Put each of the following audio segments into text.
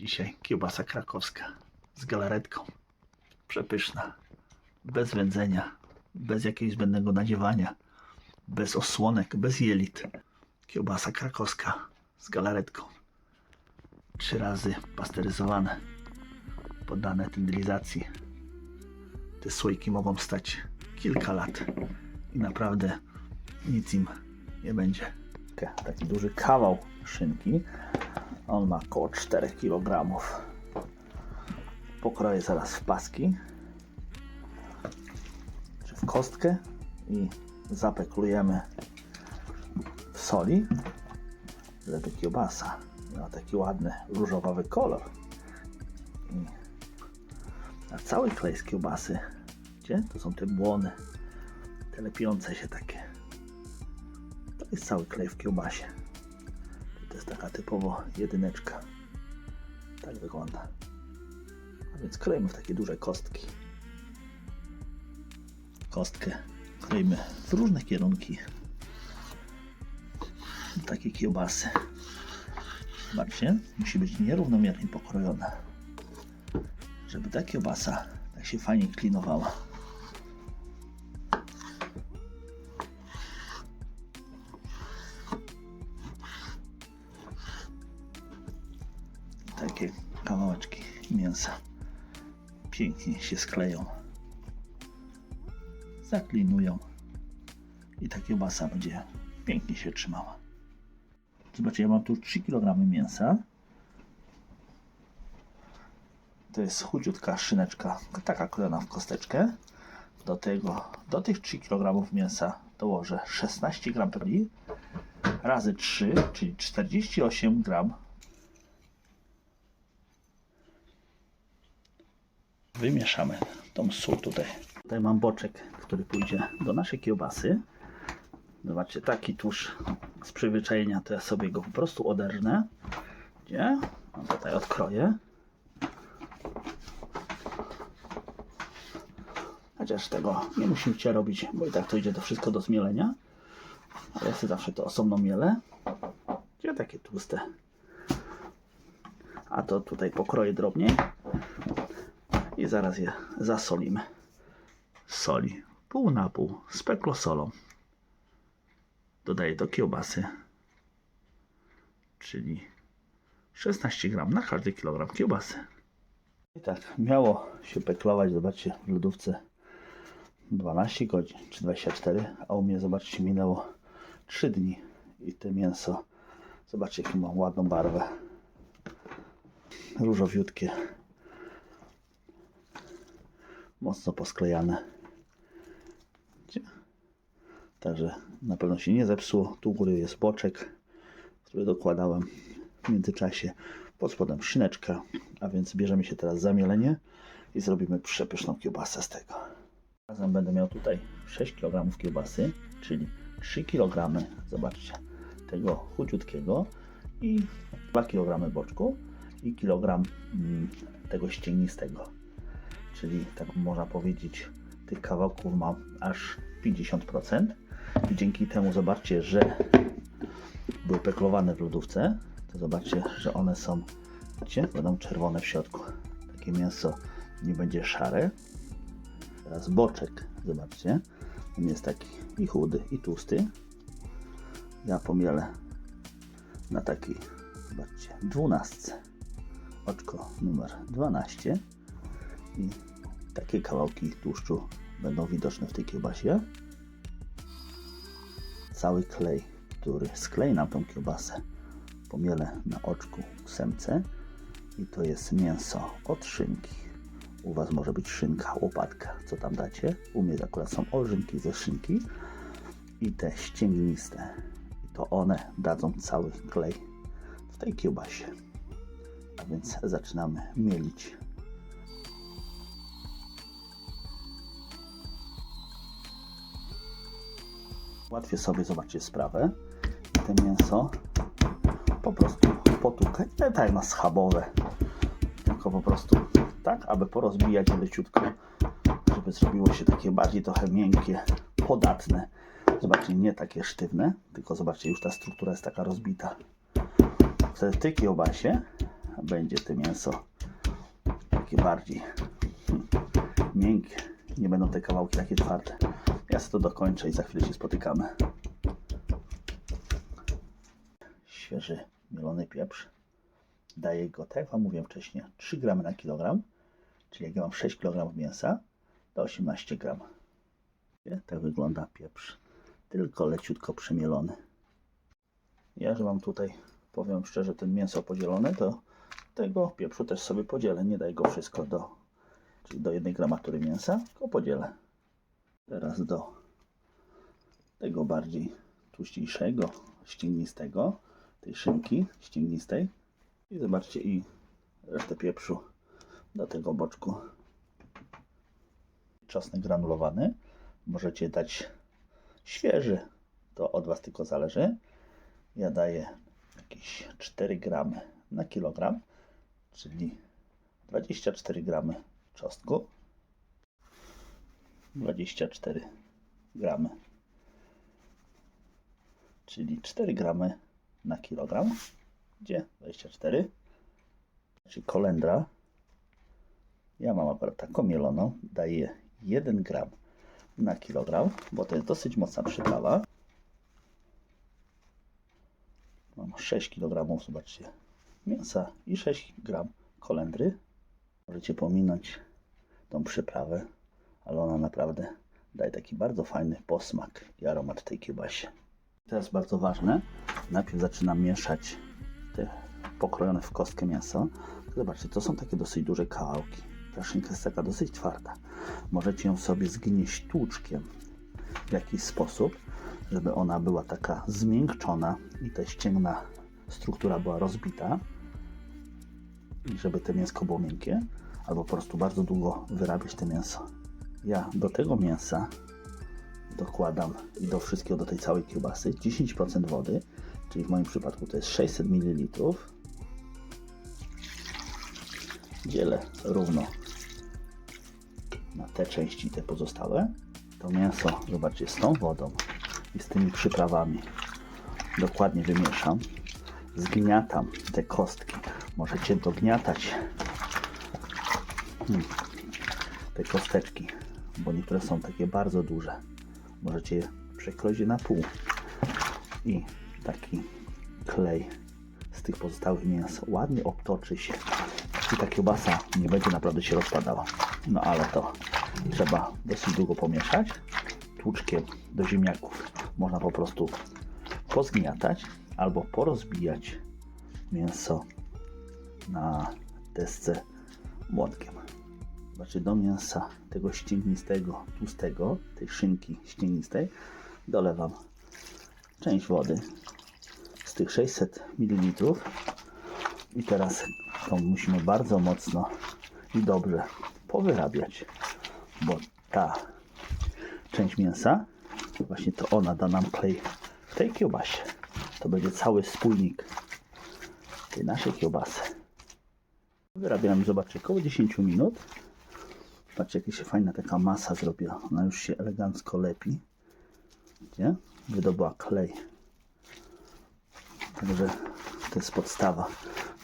Dzisiaj kiełbasa krakowska z galaretką. Przepyszna. Bez wędzenia, bez jakiegoś zbędnego nadziewania, bez osłonek, bez jelit. Kiełbasa krakowska z galaretką. 3 razy pasteryzowane, poddane tyndylizacji. Te słoiki mogą stać kilka lat i naprawdę nic im nie będzie. Taki duży kawał szynki. On ma około 4 kg. Pokroję zaraz w paski czy w kostkę i zapeklujemy w soli, żeby kiełbasa miała taki ładny różowawy kolor. A cały klej z kiełbasy, gdzie? To są te błony, te lepiące się takie. To jest cały klej w kiełbasie. To jest taka typowo jedyneczka. Tak wygląda. A więc kroimy w takie duże kostki. Kostkę kroimy w różne kierunki. Takie kiełbasy. Zobaczcie, musi być nierównomiernie pokrojona, żeby ta kiełbasa tak się fajnie klinowała. Takie kawałeczki mięsa pięknie się skleją, zaklinują i ta kiełbasa będzie pięknie się trzymała. Zobaczcie, ja mam tu 3 kg mięsa. To jest chudziutka szyneczka, taka krojona w kosteczkę. Do tych 3 kg mięsa dołożę 16 g pepri razy 3, czyli 48 g. Wymieszamy tą sól tutaj. Tutaj mam boczek, który pójdzie do naszej kiełbasy. Zobaczcie, taki tłuszcz z przyzwyczajenia, to ja sobie go po prostu oderżnę. Gdzie? Tutaj odkroję. Chociaż tego nie musicie robić, bo i tak to idzie to wszystko do zmielenia. Ale ja sobie zawsze to osobno mielę. Gdzie takie tłuste. A to tutaj pokroję drobniej. I zaraz je zasolimy. Soli pół na pół z peklosolą. Dodaję do kiełbasy, czyli 16 g na każdy kilogram kiełbasy. I tak miało się peklować, zobaczcie, w lodówce 12 godzin czy 24, a u mnie, zobaczcie, minęło 3 dni i to mięso, zobaczcie, jaką ma ładną barwę, różowiutkie, mocno posklejane. Także na pewno się nie zepsuło. Tu u góry jest boczek, który dokładałem w międzyczasie. Pod spodem szyneczka, a więc bierzemy się teraz za mielenie i zrobimy przepyszną kiełbasę z tego. Razem będę miał tutaj 6 kg kiełbasy, czyli 3 kg, zobaczcie, tego chudziutkiego i 2 kg boczku i kilogram tego ścięgnistego. Czyli tak można powiedzieć, tych kawałków mam aż 50%. I dzięki temu zobaczcie, że były peklowane w lodówce. To zobaczcie, że one są, widzicie, będą czerwone w środku. Takie mięso nie będzie szare. Teraz boczek, zobaczcie, on jest taki i chudy, i tłusty. Ja pomielę na takiej, zobaczcie, 12. Oczko numer 12 i takie kawałki tłuszczu będą widoczne w tej kiełbasie. Cały klej, który sklei nam tą kiełbasę, pomielę na oczku 8 i to jest mięso od szynki. U Was może być szynka, łopatka, co tam dacie. U mnie akurat są olżynki ze szynki i te ścięgniste. I to one dadzą cały klej w tej kiełbasie. A więc zaczynamy mielić. Łatwiej sobie, zobaczcie, sprawę. To mięso po prostu potukać, nie tak na schabowe, tylko po prostu tak, aby porozbijać leciutko, żeby zrobiło się takie bardziej trochę miękkie, podatne. Zobaczcie, nie takie sztywne, tylko zobaczcie, już ta struktura jest taka rozbita. Wtedy w tej kiełbasie będzie to mięso takie bardziej miękkie. Nie będą te kawałki takie twarde. Ja sobie to dokończę i za chwilę się spotykamy. Świeży mielony pieprz. Daję go, tak jak Wam mówiłem wcześniej, 3 gramy na kilogram. Czyli jak ja mam 6 kg mięsa, to 18 gram. Tak wygląda pieprz. Tylko leciutko przemielony. Ja, że mam tutaj, powiem szczerze, ten mięso podzielone, to tego pieprzu też sobie podzielę. Nie daj go wszystko czyli do 1 gramatury mięsa, tylko podzielę. Teraz do tego bardziej tłuściejszego, ścięgnistego, tej szynki ścięgnistej. I zobaczcie, i resztę pieprzu do tego boczku. Czosnek granulowany. Możecie dać świeży. To od Was tylko zależy. Ja daję jakieś 4 gramy na kilogram, czyli 24 gramy czosnku. 24 gramy, czyli 4 gramy na kilogram. Gdzie? 24. Czyli kolendra. Ja mam akurat taką mieloną. Daję 1 gram na kilogram, bo to jest dosyć mocna przyprawa. Mam 6 kg, zobaczcie, mięsa i 6 gram kolendry. Możecie pominąć tą przyprawę, ale ona naprawdę daje taki bardzo fajny posmak i aromat tej kiełbasie. Teraz bardzo ważne, najpierw zaczynam mieszać te pokrojone w kostkę mięso. Zobaczcie, to są takie dosyć duże kawałki. Ta szynka jest taka dosyć twarda. Możecie ją sobie zgnieść tłuczkiem w jakiś sposób, żeby ona była taka zmiękczona i ta ścięgna struktura była rozbita i żeby to mięsko było miękkie, albo po prostu bardzo długo wyrabiać to mięso. Ja do tego mięsa dokładam i do wszystkiego, do tej całej kiełbasy 10% wody, czyli w moim przypadku to jest 600 ml. Dzielę równo na te części, te pozostałe. To mięso, zobaczcie, z tą wodą i z tymi przyprawami dokładnie wymieszam. Zgniatam te kostki. Możecie dogniatać te kosteczki, bo niektóre są takie bardzo duże. Możecie je przekroić na pół i taki klej z tych pozostałych mięs ładnie obtoczy się i ta kiełbasa nie będzie naprawdę się rozpadała. No ale to trzeba dosyć długo pomieszać. Tłuczkiem do ziemniaków można po prostu pozgniatać albo porozbijać mięso na desce młotkiem. Znaczy do mięsa tego ścięgnistego, tłustego, tej szynki ścięgnistej dolewam część wody z tych 600 ml i teraz to musimy bardzo mocno i dobrze powyrabiać, bo ta część mięsa, właśnie to ona da nam klej w tej kiełbasie. To będzie cały wspólnik tej naszej kiełbasy. Wyrabiamy, zobaczcie, około 10 minut. Patrzcie, jaka się fajna taka masa zrobiła. Ona już się elegancko lepi. Widzicie? Wydobyła klej. Także to jest podstawa.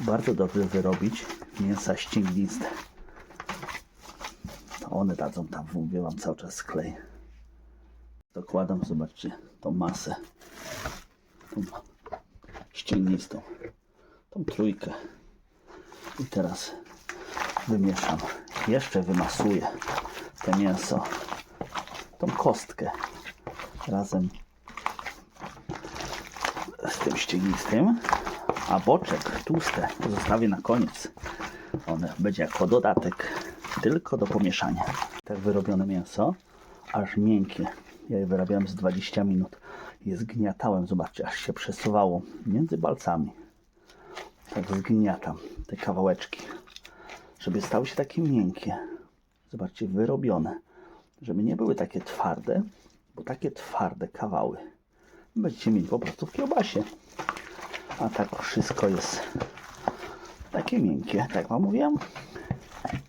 Bardzo dobrze wyrobić mięsa ścięgniste. To one dadzą tam, mówię Wam, cały czas klej. Dokładam, zobaczcie, tą masę. Tą ścięgnistą. Tą trójkę. I teraz wymieszam. Jeszcze wymasuję to mięso. Tą kostkę razem z tym ścięgnistym, a boczek tłuste zostawię na koniec. One będzie jako dodatek tylko do pomieszania. Tak wyrobione mięso, aż miękkie. Ja je wyrabiałem z 20 minut. Je zgniatałem, zobaczcie, aż się przesuwało między palcami. Tak zgniatam te kawałeczki, żeby stały się takie miękkie. Zobaczcie, wyrobione. Żeby nie były takie twarde, bo takie twarde kawały będziecie mieli po prostu w kiełbasie. A tak wszystko jest takie miękkie, tak jak Wam mówiłem.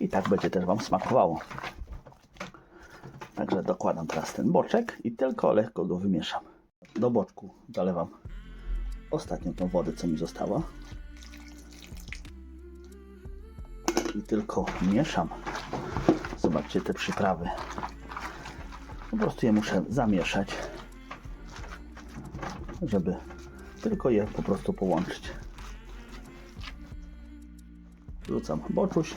I tak będzie też Wam smakowało. Także dokładam teraz ten boczek i tylko lekko go wymieszam. Do boczku dolewam ostatnią tą wodę, co mi została. i tylko mieszam, zobaczcie te przyprawy. Po prostu je muszę zamieszać, żeby tylko je po prostu połączyć. Wrzucam boczuś.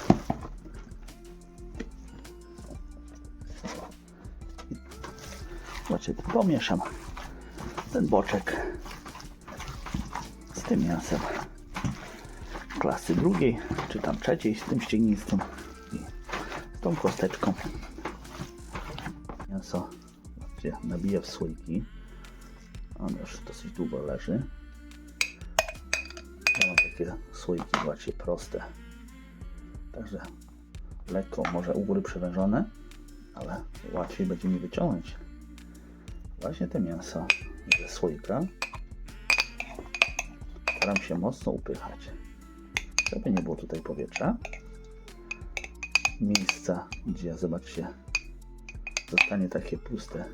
Zobaczcie, pomieszam ten boczek z tym mięsem klasy drugiej, czy tam trzeciej, z tym ścięgnistym i z tą kosteczką. Mięso nabiję w słoiki. On już dosyć długo leży. Ja mam takie słoiki właśnie proste. Także lekko może u góry przewężone, ale łatwiej będzie mi wyciągnąć właśnie te mięso ze słoika. Staram się mocno upychać, żeby nie było tutaj powietrza. Miejsca, gdzie zobaczcie, zostanie takie puste,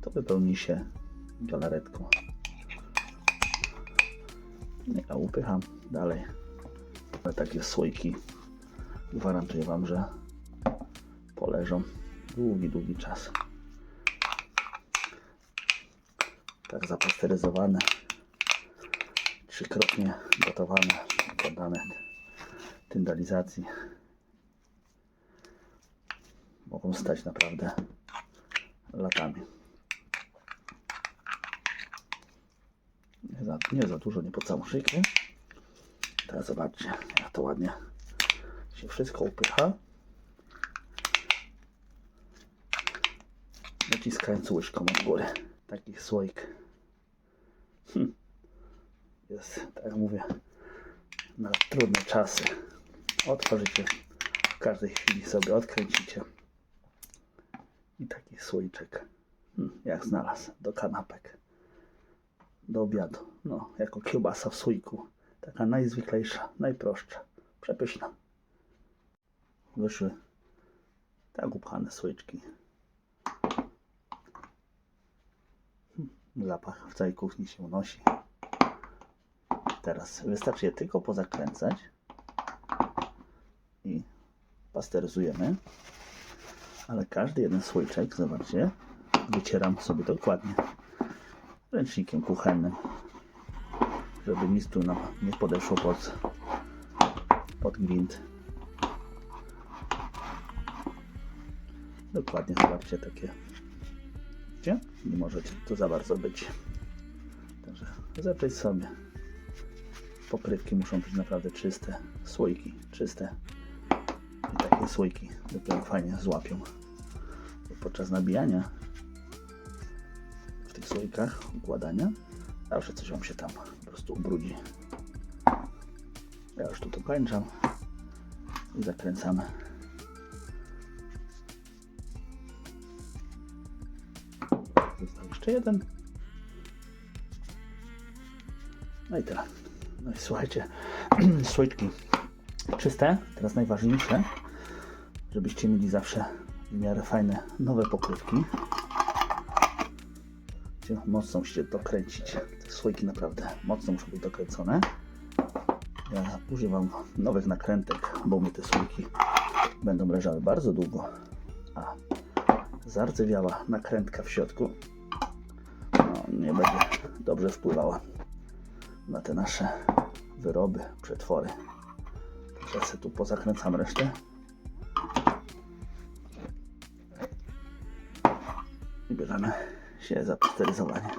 to wypełni się galaretką. Ja upycham dalej. Ale takie słoiki gwarantuję Wam, że poleżą długi czas. Tak zapasteryzowane, 3-krotnie gotowane, poddane tyndalizacji. Mogą stać naprawdę latami. Nie za dużo, nie po całą szyjkę. Teraz zobaczcie, jak to ładnie się wszystko upycha. Naciskając łyżką od góry. Taki słoik jest, tak jak mówię, na trudne czasy. Otworzycie w każdej chwili, sobie odkręcicie i taki słoiczek jak znalazł do kanapek, do obiadu. No, jako kiełbasa w słoiku. Taka najzwyklejsza, najprostsza, przepyszna. Wyszły tak upchane słoiczki. Zapach w całej kuchni się unosi. Teraz wystarczy je tylko pozakręcać i pasteryzujemy. Ale każdy jeden słoiczek, zobaczcie, wycieram sobie dokładnie ręcznikiem kuchennym, żeby nic tu nam nie podeszło pod gwint. Dokładnie, zobaczcie, takie, gdzie nie możecie to za bardzo być. Także zacząć sobie. Pokrywki muszą być naprawdę czyste, słoiki czyste i takie słoiki dopiero fajnie złapią. Bo podczas nabijania w tych słoikach, układania, zawsze coś Wam się tam po prostu ubrudzi. Ja już tu dokończam i zakręcamy. Został jeszcze jeden. No i tyle. No i słuchajcie, słoiczki czyste, teraz najważniejsze, żebyście mieli zawsze w miarę fajne nowe pokrywki. Mocno musicie dokręcić. Te słoiki naprawdę mocno muszą być dokręcone. Ja używam nowych nakrętek, bo mi te słoiki będą leżały bardzo długo, a zardzewiała nakrętka w środku nie będzie dobrze wpływała na te nasze wyroby, przetwory. Teraz sobie tu pozakręcam resztę. I bierzemy się za pasteryzowanie.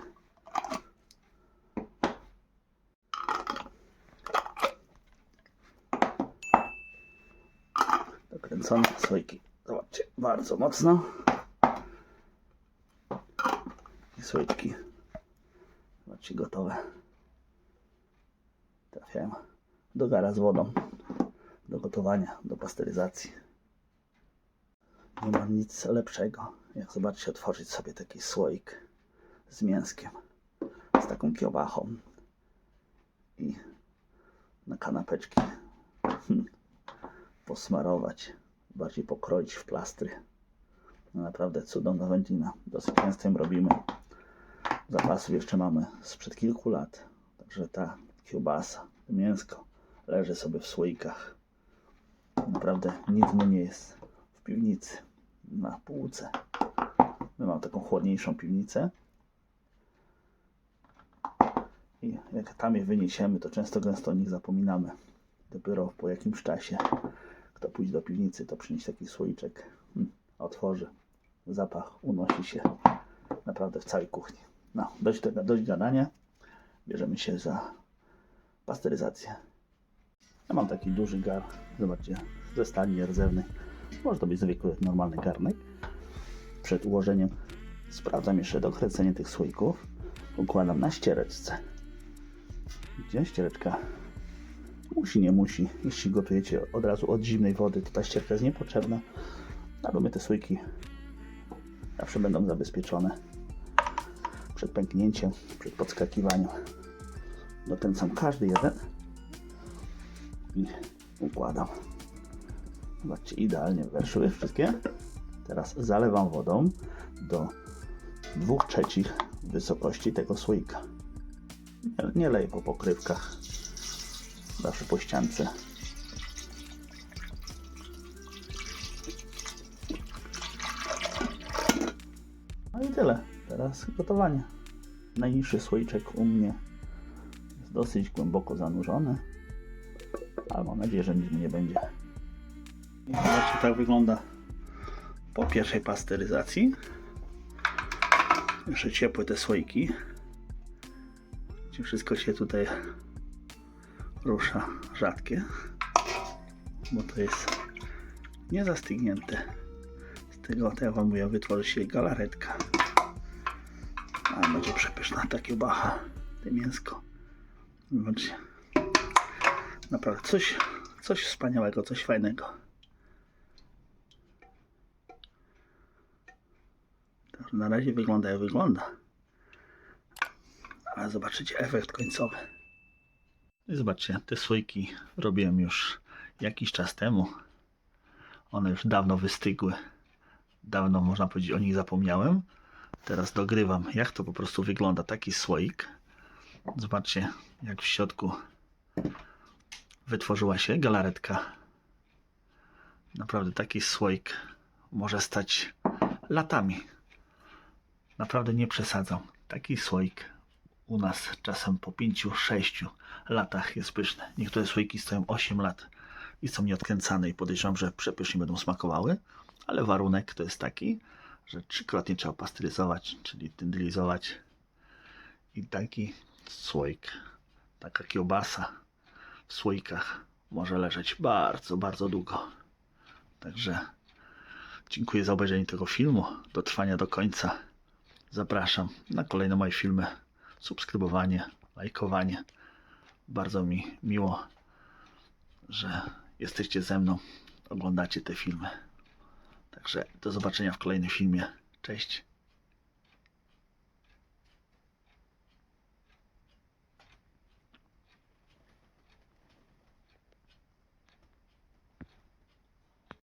Dokręcone słoiki, zobaczcie, bardzo mocno. I słoiczki, zobaczcie, gotowe. Trafiają do gara z wodą, do gotowania, do pasteryzacji. Nie ma nic lepszego, jak zobaczcie, otworzyć sobie taki słoik z mięskiem, z taką kiełbachą i na kanapeczki posmarować, bardziej pokroić w plastry. No naprawdę cudowna wędlina, dosyć często ją robimy. Zapasów jeszcze mamy sprzed kilku lat, także ta kiełbasa, to mięsko leży sobie w słoikach Naprawdę nic mu nie jest w piwnicy, na półce. My mamy taką chłodniejszą piwnicę. I jak tam je wyniesiemy, to często gęsto o nich zapominamy. Dopiero po jakimś czasie, kto pójdzie do piwnicy, to przynieść taki słoiczek, otworzy. Zapach unosi się naprawdę w całej kuchni. No, dość gadania. Bierzemy się za pasteryzację. Ja mam taki duży gar, zobaczcie, ze stali nierdzewnej. Może to być zwykły, normalny garnek. Przed ułożeniem sprawdzam jeszcze dokręcenie tych słoików. Układam na ściereczce. Gdzie ściereczka? Musi, nie musi. Jeśli gotujecie od razu od zimnej wody, to ta ścierka jest niepotrzebna. Ale my te słoiki zawsze będą zabezpieczone przed pęknięciem, przed podskakiwaniem. Dokręcam każdy jeden i układam. Zobaczcie, idealnie weszły wszystkie. Teraz zalewam wodą do 2/3 wysokości tego słoika. Nie leję po pokrywkach, zawsze po ściance. No i tyle. Teraz gotowanie. Najniższy słoiczek u mnie jest dosyć głęboko zanurzony, ale mam nadzieję, że nic mu nie będzie. I zobaczcie, tak wygląda po pierwszej pasteryzacji. Jeszcze ciepłe te słoiki. Gdzie wszystko się tutaj rusza, rzadkie, bo to jest niezastygnięte. Z tego, tak jak wam mówię, wytworzy się galaretka. A będzie przepyszna ta kiełbacha, to mięsko. Zobaczcie. Naprawdę coś wspaniałego, coś fajnego. To na razie wygląda jak wygląda. Ale zobaczycie efekt końcowy. I zobaczcie, te słoiki robiłem już jakiś czas temu. One już dawno wystygły. Dawno, można powiedzieć, o nich zapomniałem. Teraz dogrywam, jak to po prostu wygląda taki słoik. Zobaczcie, jak w środku wytworzyła się galaretka. Naprawdę taki słoik może stać latami. Naprawdę nie przesadzam. Taki słoik u nas czasem po 5-6 latach jest pyszny. Niektóre słoiki stoją 8 lat i są nieodkręcane i podejrzewam, że przepysznie będą smakowały, ale warunek to jest taki, że 3-krotnie trzeba pasteryzować, czyli dyndylizować, i taki słoik, taka kiełbasa w słoikach może leżeć bardzo, bardzo długo. Także dziękuję za obejrzenie tego filmu, do trwania do końca. Zapraszam na kolejne moje filmy, subskrybowanie, lajkowanie. Bardzo mi miło, że jesteście ze mną, oglądacie te filmy. Także do zobaczenia w kolejnym filmie. Cześć!